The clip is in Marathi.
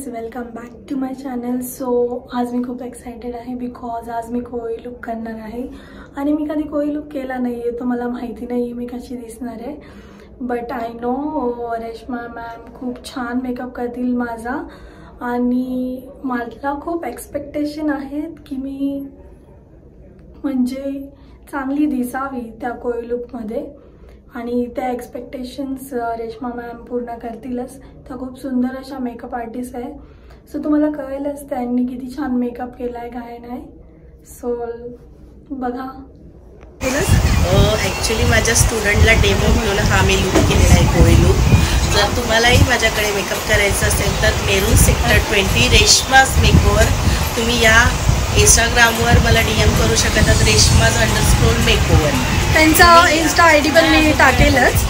Guys, welcome back to my channel. So आज मी खूप एक्सायटेड आहे बिकॉज आज मी कोळी लुक करणार आहे आणि मी कधी कोळी लुक केला नाही आहे, तर मला माहिती नाही मी कशी दिसणार आहे. But I know Reshma ma'am खूप छान मेकअप करतील माझा आणि मला खूप एक्सपेक्टेशन आहेत की मी म्हणजे चांगली दिसावी त्या कोळी लुकमध्ये आणि त्या एक्सपेक्टेशन्स रेश्मा मॅम पूर्ण करतीलच. त्या खूप सुंदर अशा मेकअप आर्टिस्ट आहे. सो तुम्हाला कळेलच त्यांनी किती छान मेकअप केला आहे काय नाही. सो बघा. ॲक्च्युली माझ्या स्टुडंटला डेमो म्हणून हा मी लुक केलेला आहे कोळी लुक. जर तुम्हालाही माझ्याकडे मेकअप करायचं असेल तर मेरून सेक्टर 20 रेश्माज मेकओव्हर तुम्ही या इंस्टाग्रामवर मला DM करू शकतात. रेश्माज _मेकओव्हर त्यांचा इंस्टा ID पण मी टाकेलच.